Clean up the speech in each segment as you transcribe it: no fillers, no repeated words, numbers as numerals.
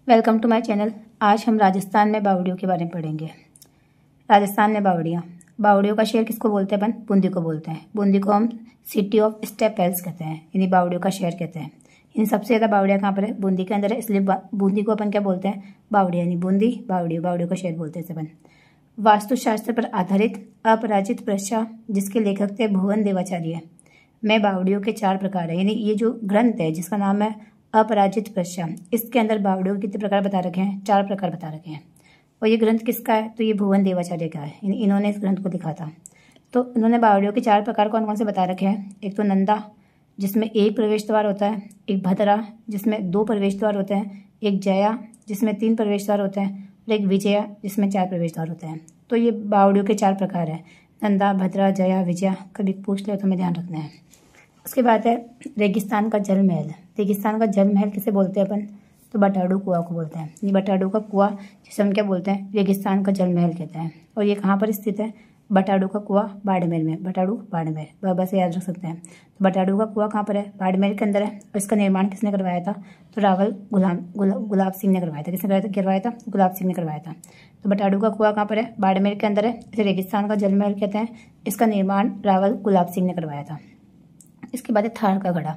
Welcome to my channel. आज हम राजस्थान में बावड़ियों के बारे में पढ़ेंगे। राजस्थान में बावड़ियों का शहर किसको बोलते हैं? अपन बूंदी को बोलते हैं। बूंदी को हम सिटी ऑफ स्टेप वेल्स कहते हैं, यानी बावड़ियों का शहर कहते हैं। इन सबसे ज़्यादा बावड़ियाँ कहाँ पर है? बूंदी के अंदर है, इसलिए बूंदी को अपन क्या बोलते हैं? बावड़िया, यानी बूंदी बावड़ियों का शहर बोलते हैं अपन। वास्तुशास्त्र पर आधारित अपराजित प्रशा, जिसके लेखक थे भुवन देवाचार्य, में बावड़ियों के 4 प्रकार है। यानी ये जो ग्रंथ है जिसका नाम है अपराजित प्रशा, इसके अंदर बावड़ियों के कितने प्रकार बता रखे हैं? 4 प्रकार बता रखे हैं। और ये ग्रंथ किसका है? तो ये भुवन देवाचार्य का है, इन्होंने इस ग्रंथ को लिखा था। तो इन्होंने बावड़ियों के 4 प्रकार कौन कौन से बता रखे हैं? एक तो नंदा, जिसमें 1 प्रवेश द्वार होता है, एक भद्रा, जिसमें 2 प्रवेश द्वार होते हैं, एक जया, जिसमें 3 प्रवेश द्वार होते हैं, और एक विजया, जिसमें 4 प्रवेश द्वार होते हैं। तो ये बावड़ियों के 4 प्रकार है, नंदा, भद्रा, जया, विजया। कभी पूछ ले तो हमें ध्यान रखना है। उसके बाद है रेगिस्तान का जल महल। रेगिस्तान का जल महल किसे बोलते हैं अपन? तो बटाडू कुआं को बोलते हैं। ये बटाडू का कुआं, जिसे हम क्या बोलते हैं? रेगिस्तान का जल महल कहते हैं। और ये कहाँ पर स्थित है? बटाडू का कुआं बाड़मेर में। बटाडू बाड़मेर, बाबा से याद रख सकते हैं। तो बटाडू का कुआं कहाँ पर है? बाड़मेर के अंदर है। और इसका निर्माण किसने करवाया था? तो रावल गुलाब सिंह ने करवाया था। किसने करवाया था? गुलाब सिंह ने करवाया था। तो बटाडू का कुआं कहाँ पर है? बाड़मेर के अंदर है। इसे रेगिस्तान का जल महल कहते हैं। इसका निर्माण रावल गुलाब सिंह ने करवाया था। इसके बाद है थार का घड़ा।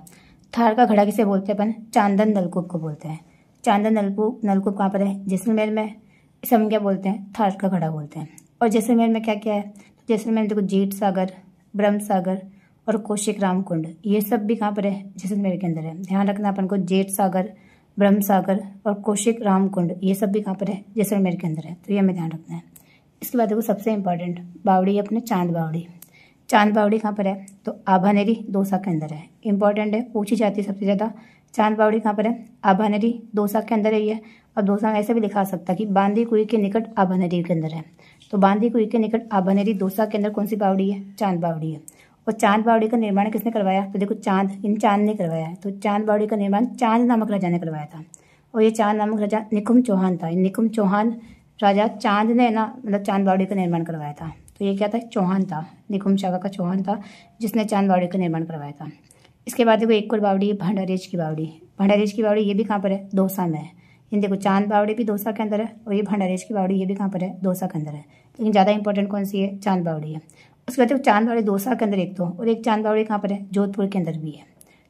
थार का घड़ा किसे बोलते हैं अपन? चांदन नलकूप को बोलते हैं। चांदन नलकूप कहाँ पर है? जैसलमेर में। इसे हम क्या बोलते हैं? थार का घड़ा बोलते हैं। और जैसलमेर में क्या क्या है? तो जैसलमेर में देखो जेठ सागर, ब्रह्म सागर और कौशिक राम कुंड, ये सब भी कहाँ पर है? जैसलमेर के अंदर है। ध्यान रखना अपन को, जेठ सागर, ब्रह्म सागर और कौशिक राम कुंड, ये सब भी कहाँ पर है? जैसलमेर के अंदर है। तो ये हमें ध्यान रखना है। इसके बाद देखो सबसे इंपॉर्टेंट बावड़ी अपने चांद बावड़ी। चांद बावड़ी कहाँ पर है? तो आभानेरी दौसा के अंदर है। इंपॉर्टेंट है, पूछी जाती है सबसे ज़्यादा। चांद बावड़ी कहाँ पर है? आभानेरी दौसा के अंदर है ये। और दौसा में ऐसे भी लिखा सकता कि बांदी कुई के निकट आभानेरी के अंदर है। तो बांदी कुई के निकट आभानेरी दौसा के अंदर कौन सी बावड़ी है? चांद बावड़ी है। और चांद बावड़ी का निर्माण किसने करवाया? तो देखो चांद ने करवाया है। तो चांद बावड़ी का निर्माण चांद नामक राजा ने करवाया था। और ये चांद नामक राजा निकुम चौहान था। निकुम चौहान राजा चांद ने मतलब चांद बावड़ी का निर्माण करवाया था। तो ये क्या था? चौहान था, निकुम शाखा का चौहान था, जिसने चांद बावड़ी का निर्माण करवाया था। इसके बाद देखो एक और बावड़ी है भंडारेज की बावड़ी। भंडारेज की बावड़ी ये भी कहाँ पर है? दौसा में है। इन देखो चांद बावड़ी भी दौसा के अंदर है, और ये भंडारेज की बावड़ी ये भी कहाँ पर है? दौसा के अंदर है। लेकिन ज़्यादा इंपॉर्टेंट कौन सी है? चांद बावड़ी है। उसके बाद देखो चांद बावड़ी दौसा के अंदर एक तो, और एक चांद बावड़ी कहाँ पर है? जोधपुर के अंदर भी है।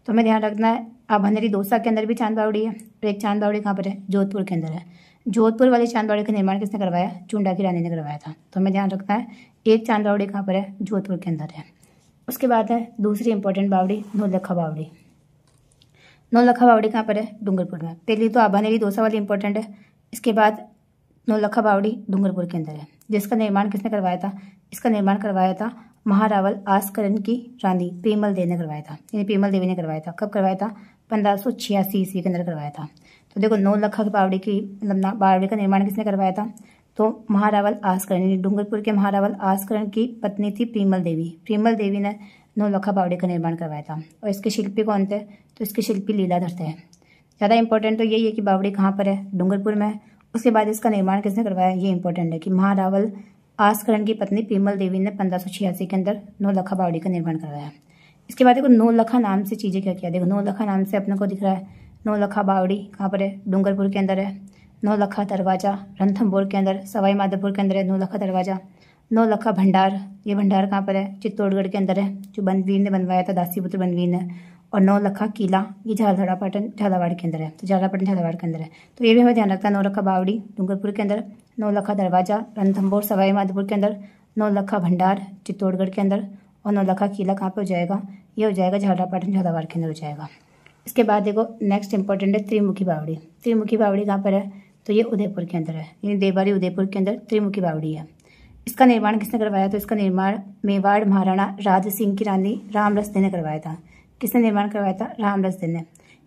तो हमें ध्यान रखना है, भंडारी दौसा के अंदर भी चांद बावड़ी है, और एक चांद बावड़ी कहाँ पर है? जोधपुर के अंदर है। जोधपुर वाली चांद बावड़ी का निर्माण किसने करवाया? चुंडा की रानी ने करवाया था। तो हमें ध्यान रखना है, एक चांद बावड़ी कहाँ पर है? जोधपुर के अंदर है। उसके बाद है दूसरी इंपॉर्टेंट बावड़ी नौलखा बावड़ी। नौलखा बावड़ी कहाँ पर है? डूंगरपुर में। पहली तो आभानेरी दौसा वाली इंपॉर्टेंट है। इसके बाद नौलखा बावड़ी डूंगरपुर के अंदर है। जिसका निर्माण किसने करवाया था? इसका निर्माण करवाया था महारावल आस्करन की रानी प्रेमल देवी ने करवाया था। यानी प्रेमल देवी ने करवाया था। कब करवाया था? 1586 ईस्वी के अंदर करवाया था। तो देखो नौलखा की बावड़ी की मतलब बावड़ी का निर्माण किसने करवाया था? तो महारावल आस्करण, डूंगरपुर के महारावल आस्करण की पत्नी थी प्रेमल देवी। प्रेमल देवी ने नौलखा बावड़ी का निर्माण करवाया था। और इसके शिल्पी कौन थे? तो इसके शिल्पी लीलाधर थे। ज़्यादा इंपॉर्टेंट तो यही है कि बावड़ी कहाँ पर है? डूंगरपुर में। उसके बाद इसका निर्माण किसने करवाया? ये इंपॉर्टेंट है कि महारावल आस्करण की पत्नी प्रेमल देवी ने 1586 के अंदर नौलखा बावड़ी का निर्माण करवाया। इसके बाद देखो नौलखा नाम से चीज़ें क्या किया। देखो नौलखा नाम से अपने को दिख रहा है नौलखा बावड़ी कहाँ पर है? डूंगरपुर के अंदर है। नौलखा दरवाजा रणथंभौर के अंदर, सवाई माधोपुर के अंदर है नौलखा दरवाजा। नौलखा भंडार, ये भंडार कहाँ पर है? चित्तौड़गढ़ के अंदर है, जो बनवीर ने बनवाया था, दासीपुत्र बनवीर ने। और नौलखा किला ये झालावाड़ के अंदर है। तो झालावाड़ के अंदर है। तो ये भी हमें ध्यान रखता है। नौलखा बावड़ी डूंगरपुर के अंदर, नौलखा दरवाजा रणथंभौर सवाई माधोपुर के अंदर, नौलखा भंडार चित्तौड़गढ़ के अंदर, और नौलखा किला कहाँ पे हो जाएगा? ये हो जाएगा झालावाड़ के अंदर हो जाएगा। इसके बाद देखो नेक्स्ट इंपॉर्टेंट है त्रिमुखी बावड़ी। त्रिमुखी बावड़ी कहाँ पर है? तो ये उदयपुर के अंदर है, यानी देवारी उदयपुर के अंदर त्रिमुखी बावड़ी है। इसका निर्माण किसने करवाया? तो इसका निर्माण मेवाड़ महाराणा राज सिंह की रानी रामरस ने करवाया था। किसने निर्माण करवाया था? रामरस ने।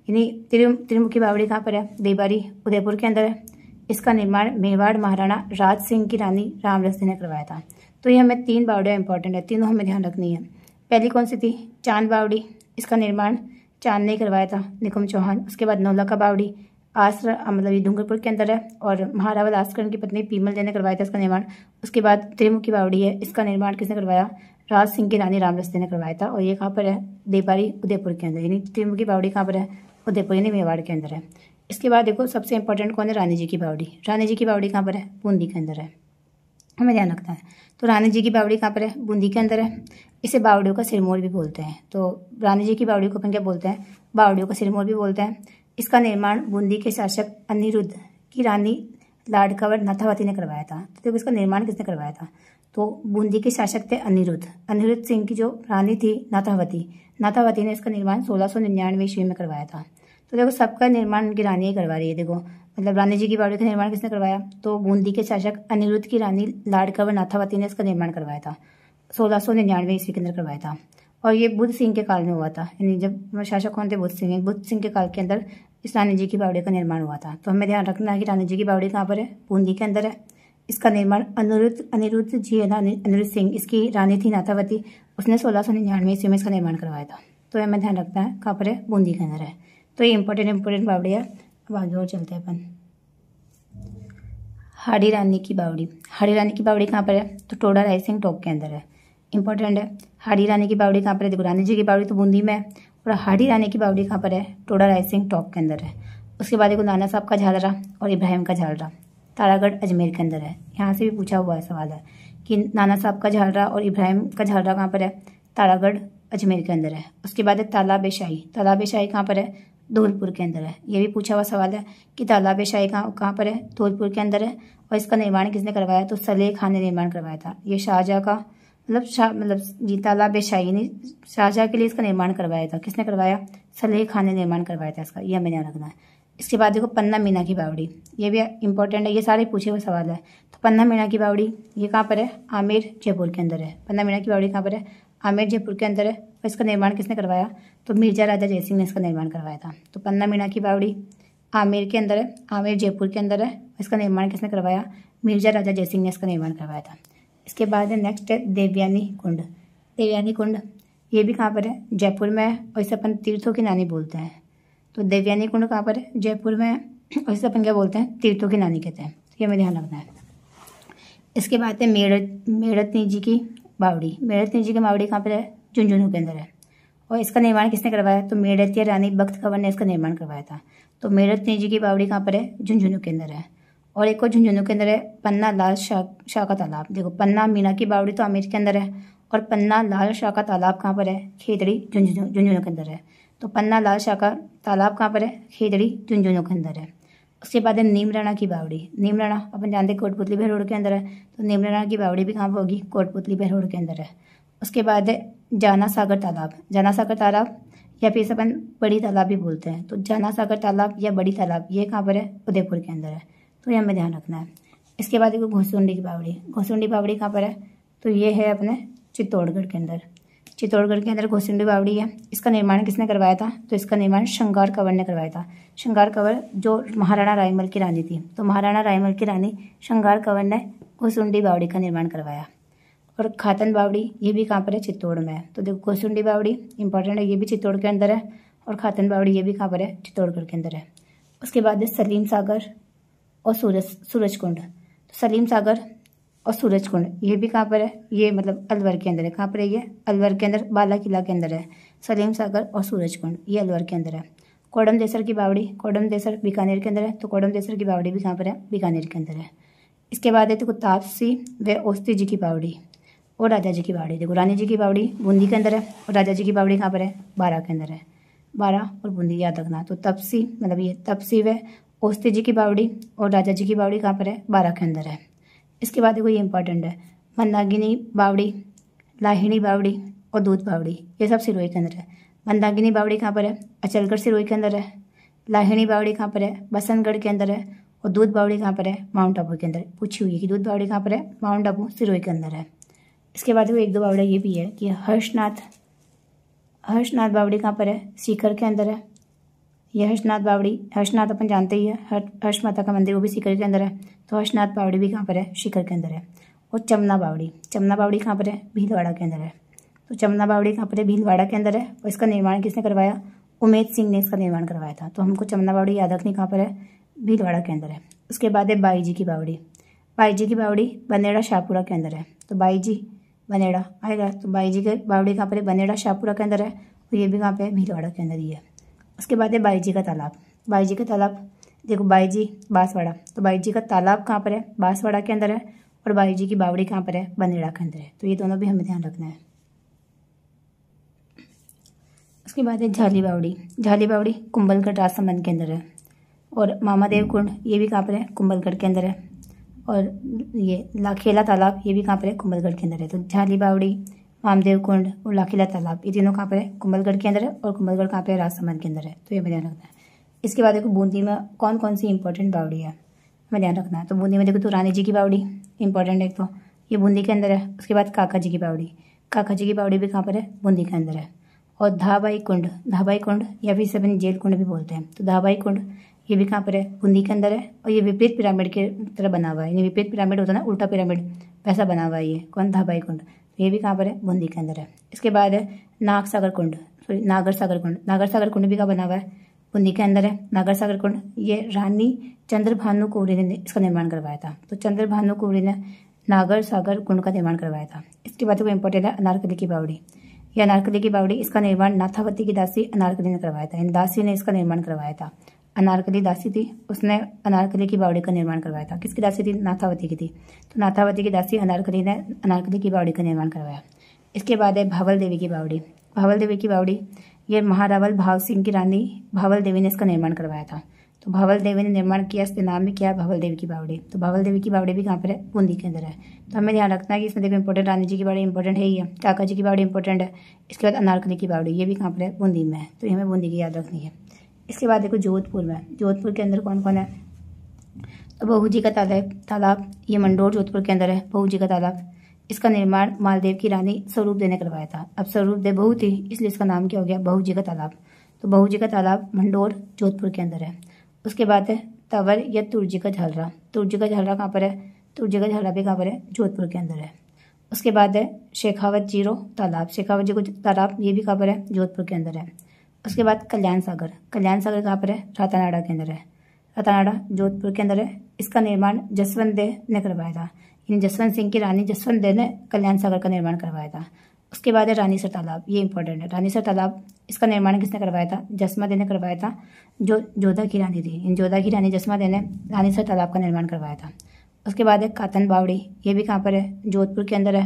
यानी त्रिमुखी बावड़ी कहाँ पर है? देवारी उदयपुर के अंदर है। इसका निर्माण मेवाड़ महाराणा राज सिंह की रानी रामरस ने करवाया था। तो ये हमें 3 बावड़ियाँ इंपॉर्टेंट है, तीनों हमें ध्यान रखनी है। पहली कौन सी थी? चांद बावड़ी। इसका निर्माण चांद ने करवाया था, निकुम चौहान। उसके बाद नौलखा बावड़ी मतलब ये डूंगरपुर के अंदर है, और महारावल आस्करण की पत्नी प्रेमल देवी ने करवाया था इसका निर्माण। उसके बाद त्रिमुखी बावड़ी है, इसका निर्माण किसने करवाया? राज सिंह की रानी रामरस ने करवाया था। और ये कहाँ पर है? देवारी उदयपुर के अंदर। यानी त्रिमुखी बावड़ी कहाँ पर है? उदयपुर यानी मेवाड़ के अंदर है। इसके बाद देखो सबसे इंपॉर्टेंट कौन है, रानी जी की बावड़ी। रानी जी की बावड़ी कहाँ पर है, बूंदी के अंदर है, हमें ध्यान रखना है। तो रानी जी की बावड़ी कहाँ पर है, बूंदी के अंदर है। इसे बावड़ियों का सिरमौर भी बोलते हैं। तो रानी जी की बावड़ी को अपन क्या बोलते हैं, बावड़ियों का सिरमौर भी बोलते हैं। इसका निर्माण बूंदी के शासक अनिरुद्ध की रानी लाडकवर नाथावती ने करवाया था। तो देखो इसका निर्माण किसने करवाया था, तो बूंदी के शासक थे अनिरुद्ध सिंह की जो रानी थी नाथावती ने इसका निर्माण 1699 ईस्वी में करवाया था। तो देखो सबका निर्माण उनकी रानी ही करवा रही है। देखो मतलब रानी जी की बावड़ी का निर्माण किसने करवाया, तो बूंदी के शासक अनिरुद्ध की रानी लाडकवर नाथावती ने इसका निर्माण करवाया था, 1699 ईस्वी के अंदर करवाया था। और ये बुद्ध सिंह के काल में हुआ था, यानी जब शासक कौन थे, बुद्ध सिंह के काल के अंदर इस रानी जी की बावड़ी का निर्माण हुआ था। तो हमें ध्यान रखना है कि रानी जी की बावड़ी कहाँ पर है, बूंदी के अंदर है। इसका निर्माण अनिरुद्ध जी है ना, अनिरुद्ध सिंह, इसकी रानी थी नाथावती, उसने 1699 ईस्वी में इसका निर्माण करवाया था। तो हमें ध्यान रखना है कहाँ पर है, बूंदी के अंदर है। तो ये इंपॉर्टेंट बावड़ी है। अब आगे और चलते हैं अपन। हाड़ी रानी की बावड़ी। हाड़ी रानी की बावड़ी कहाँ पर है, तो टोडा रायसिंग टॉप के अंदर है, इंपॉर्टेंट है। हाड़ी रानी की बावड़ी कहाँ पर है, देखो रानी जी की बावड़ी तो बूंदी में है, और हाड़ी रानी की बावड़ी कहाँ पर है, टोडा रायसिंग टॉप के अंदर है। उसके बाद देखो नाना साहब का झालरा और इब्राहिम का झालरा तारागढ़ अजमेर के अंदर है। यहाँ से भी पूछा हुआ है सवाल है कि नाना साहब का झालरा और इब्राहिम का झालरा कहाँ पर है, तारागढ़ अजमेर के अंदर है। उसके बाद है तालाब शाही कहाँ पर है, धौलपुर के अंदर है। ये भी पूछा हुआ सवाल है कि तालाब शाही कहाँ पर है, धौलपुर के अंदर है। और इसका निर्माण किसने करवाया, तो सलेह खान ने निर्माण करवाया था। ये शाहजहाँ का मतलब जी तालाब शाही ने शाहजहाँ के लिए इसका निर्माण करवाया था। किसने करवाया, सलेह खान ने निर्माण करवाया था इसका, ये हमें ध्यान रखना है। इसके बाद देखो पन्ना मीना की बावड़ी, ये भी इंपॉर्टेंट है, ये सारे पूछे हुए सवाल है। तो पन्ना मीना की बावड़ी ये कहाँ पर है, आमेर जयपुर के अंदर है। पन्ना मीना की बावड़ी कहाँ पर है, आमेर जयपुर के अंदर है। और इसका निर्माण किसने करवाया, तो मिर्जा राजा जयसिंह ने इसका निर्माण करवाया था। तो पन्ना मीना की बावड़ी आमेर के अंदर है, आमेर जयपुर के अंदर है। इसका निर्माण किसने करवाया, मिर्जा राजा जयसिंह ने इसका निर्माण करवाया था। इसके बाद है नेक्स्ट है देवयानी कुंड। देवयानी कुंड ये भी कहाँ पर है, जयपुर में है, और इसे अपन तीर्थों की नानी बोलते हैं। तो देवयानी कुंड कहाँ पर है, जयपुर में है, और इसे अपन क्या बोलते हैं, तीर्थों की नानी कहते हैं। ये हमें ध्यान रखना है। इसके बाद है मेड़तनी जी की बावड़ी। मेड़तनी जी की बावड़ी कहाँ पर है, झुंझुनू के अंदर है। और इसका निर्माण किसने करवाया, तो मेड़तिया रानी बख्त कंवर ने इसका निर्माण करवाया था। तो मेड़तनी जी की बावड़ी कहाँ पर है, झुंझुनू के अंदर है। और एक और झुंझुनू के अंदर है पन्ना लाल शाह का तालाब। देखो पन्ना मीना की बावड़ी तो आमेर के अंदर है, और पन्ना लाल शाह का तालाब कहाँ पर है, खेतड़ी झुंझुनू के अंदर है। तो पन्ना लाल शाह का तालाब कहाँ पर है, खेतड़ी झुंझुनू के अंदर है। उसके बाद है नीमराणा की बावड़ी। नीमराणा अपन जानते हैं कोटपुतली बहरोड के अंदर है, तो नीमराणा की बावड़ी भी कहाँ पर होगी, कोटपुतली बहरोड के अंदर है। उसके बाद है जाना सागर तालाब। जाना सागर तालाब या फिर इसे अपन बड़ी तालाब भी बोलते हैं। तो जाना सागर तालाब या बड़ी तालाब ये कहाँ पर है, उदयपुर के अंदर है। तो ये हमें ध्यान रखना है। इसके बाद देखो घोसुंडी की बावड़ी। घोसुंडी बावड़ी कहाँ पर है, तो ये है अपने चित्तौड़गढ़ के अंदर। चित्तौड़गढ़ के अंदर घोसुंडी बावड़ी है। इसका निर्माण किसने करवाया था, तो इसका निर्माण श्रृंगार कंवर ने करवाया था। श्रृंगार कंवर जो महाराणा रायमल की रानी थी, तो महाराणा रायमल की रानी श्रृंगार कंवर ने घोसुंडी बावड़ी का निर्माण करवाया। और खातन बावड़ी ये भी कहाँ पर है, चित्तौड़ में है। तो देखो घोसुंडी बावड़ी इंपॉर्टेंट है, ये भी चित्तौड़ के अंदर है। और खातन बावड़ी ये भी कहाँ पर है, चित्तौड़गढ़ के अंदर है। उसके बाद है सलीम सागर और सूरजकुंड। तो सलीम सागर और सूरजकुंड ये भी कहाँ पर है, ये मतलब अलवर के अंदर है। कहाँ पर है, ये अलवर के अंदर बाला किला के अंदर है। सलीम सागर और सूरजकुंड ये अलवर के अंदर है। कोडम देसर की बावड़ी, कोडम देसर बीकानेर के अंदर है। तो कोडम देसर की बावड़ी भी कहाँ पर है, बीकानेर के अंदर है। इसके बाद है देखो तापसी व ओस्ती जी की बावड़ी और राजा जी की बावड़ी। देखो रानी जी की बावड़ी बूंदी के अंदर है, और राजा जी की बावड़ी कहाँ पर है, बारा के अंदर है। बारा और बूंदी याद रखना। तो तपसी मतलब ये तपसी व ओस्ती जी की बावड़ी और राजा जी की बावड़ी कहाँ पर है, बारा के अंदर है। इसके बाद देखो ये इंपॉर्टेंट है, मंदाकिनी बावड़ी, लाहिड़ी बावड़ी और दूध बावड़ी ये सब सिरोही के अंदर है। मंदाकिनी बावड़ी कहाँ पर है, अचलगढ़ सिरोही के अंदर है। लाहिड़ी बावड़ी कहाँ पर है, बसंतगढ़ के अंदर है। और दूध बावड़ी कहाँ पर है, माउंट आबू के अंदर। पूछी हुई है कि दूध बावड़ी कहाँ पर है, माउंट आबू सिरोही के अंदर है। इसके बाद वो एक दो बावड़ी ये भी है कि हर्षनाथ बावड़ी कहाँ पर है, सीकर के अंदर है। यह हर्षनाथ अपन जानते ही है, हर्ष माता का मंदिर वो भी सीकर के अंदर है। तो हर्षनाथ बावड़ी भी कहाँ पर है, सीकर के अंदर है। और चमना बावड़ी कहाँ पर है, भीलवाड़ा के अंदर है। तो चमना बावड़ी कहाँ पर है, भीलवाड़ा के अंदर है। और इसका निर्माण किसने करवाया, उमेद सिंह ने इसका निर्माण करवाया था। तो हमको चमना बावड़ी याद रखनी कहाँ पर है, भीलवाड़ा के अंदर है। उसके बाद है बाई जी की बावड़ी बनेड़ा शाहपुरा के अंदर है। तो बाई जी बनेड़ा आएगा। तो बाई जी की बावड़ी कहाँ पर है, बनेड़ा शाहपुरा के अंदर है। और ये भी कहाँ पे है, भीलवाड़ा के अंदर ही है। उसके बाद है बाई जी का तालाब। बाईजी का तालाब, देखो बाईजी बांसवाड़ा, तो बाईजी का तालाब कहाँ पर है? बांसवाड़ा के अंदर है। और बाईजी की बावड़ी कहाँ पर है? बनेड़ा के अंदर है। तो ये दोनों भी हमें ध्यान रखना है। उसके बाद है झाली बावड़ी। झाली बावड़ी कुंभलगढ़ राजसमंद के अंदर है। और मामादेव कुंड, ये भी कहाँ पर है? कुंभलगढ़ के अंदर है। और ये लाखेला तालाब, ये भी कहाँ पर है? कुंभलगढ़ के अंदर है। तो झाली बावड़ी, मामदेव कुंड और लाखेला तालाब, ये तीनों कहाँ पर है? कुंभलगढ़ के अंदर है। और कुंभलगढ़ कहाँ पे है? राजसमंद के अंदर है। तो ये हमें ध्यान रखना है। इसके बाद देखो बूंदी में कौन कौन सी इंपॉर्टेंट बावड़ी है, हमें ध्यान रखना है। तो बूंदी में देखो तो रानी जी की बावड़ी इंपॉर्टेंट है, तो ये बूंदी के अंदर है। उसके बाद काका जी की बावड़ी, काका जी की बावड़ी भी कहाँ पर है? बूंदी के अंदर है। और धाबाई कुंड, धाबाई कुंड या फिर इसे अपन जेल कुंड भी बोलते हैं। तो धाबाई कुंड ये भी कहाँ पर है? बूंदी के अंदर है। और ये विपरीत पिरामिड के तरह बना हुआ है, यानी विपरीत पिरामिड होता है ना, उल्टा पिरामिड, वैसा बना हुआ है ये। कौन? धाबाई कुंड। ये भी कहाँ पर है? बूंदी के अंदर है। इसके बाद है नागसागर कुंड, सॉरी नागर सागर कुंड। नागर सागर कुंड भी कहाँ बना हुआ है? बूंदी के अंदर है। नागर सागर कुंड ये रानी चंद्रभानु कुंवरी ने इसका निर्माण करवाया था। तो चंद्रभानु कुंवरी ने नागर सागर कुंड का निर्माण करवाया था। इसके बाद वो इम्पोर्टेंट है अनारकली की बावड़ी। यह अनारकली की बावड़ी, इसका निर्माण नाथावती की दासी अनारकली ने करवाया था। इन दासी ने इसका निर्माण करवाया था। अनारकली दासी थी, उसने अनारकली की बावड़ी का निर्माण करवाया था। किसकी दासी थी? नाथावती की थी। तो नाथावती की दासी अनारकली ने अनारकली की बावड़ी का निर्माण करवाया। इसके बाद है भावल देवी की बावड़ी। भावल देवी की बावड़ी ये महारावल भाव सिंह की रानी भावल देवी ने इसका निर्माण करवाया था। तो भावल देवी ने निर्माण किया, इसके नाम में क्या है? भावल देवी की बावड़ी। तो भावल देवी की बावड़ी भी कहाँ पर है? बूंदी के अंदर है। तो हमें ध्यान रखना है कि इसमें देखो इंपॉर्टेंट रानी जी की बावड़ी इंपॉर्टेंट है ही है, काका जी की बावड़ी इंपॉर्टेंट है। इसके बाद अनारकली की बावड़ी, ये भी कहाँ पर है? बूंदी में है। तो हमें बूंदी की याद रखनी है। इसके बाद देखो जोधपुर में, जोधपुर के अंदर कौन कौन है? तो बहू जी का तालाब ये मंडोर जोधपुर के अंदर है। बहू जी का तालाब, इसका निर्माण मालदेव की रानी स्वरूप देव ने करवाया था। अब स्वरूप देव बहू थी, इसलिए इसका नाम क्या हो गया? बहू जी का तालाब। तो बहू जी का तालाब मंडोर जोधपुर के अंदर है। उसके बाद है तंवर या तुर्जी का झालरा। तुर्जी का झालरा कहाँ पर है? तुर्जी का झालरा भी कहाँ पर है? जोधपुर के अंदर है। उसके बाद है शेखावत जीरो तालाब। शेखावत जी को तालाब, ये भी कहाँ पर है? जोधपुर के अंदर है। उसके बाद कल्याण सागर। कल्याण सागर कहाँ पर है? रातानाडा के अंदर है। रातानाडा जोधपुर के अंदर है। इसका निर्माण जसवंत देव ने करवाया था, यानी जसवंत सिंह की रानी जसवंत देव ने कल्याण सागर का निर्माण करवाया था। उसके बाद है रानीसर तालाब, ये इंपॉर्टेंट है। रानीसर तालाब, इसका निर्माण किसने करवाया था? जसमा देव ने करवाया था, जो जोधा की रानी थी। इन जोधा की रानी जसमा देव ने रानीसर तालाब का निर्माण करवाया था। उसके बाद है कातन बावड़ी, ये भी कहाँ पर है? जोधपुर के अंदर है।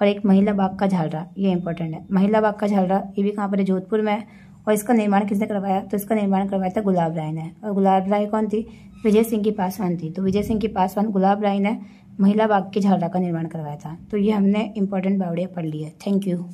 और एक महिला बाग का झालरा, ये इंपॉर्टेंट है। महिला बाग का झालरा ये भी कहाँ पर है? जोधपुर में है। और इसका निर्माण किसने करवाया? तो इसका निर्माण करवाया था गुलाब राय ने। और गुलाब राय कौन थी? विजय सिंह की पासवान थी। तो विजय सिंह की पासवान गुलाब राय ने महिला बाग के झालरा का निर्माण करवाया था। तो ये हमने इंपॉर्टेंट बावड़ियाँ पढ़ ली है। Thank you.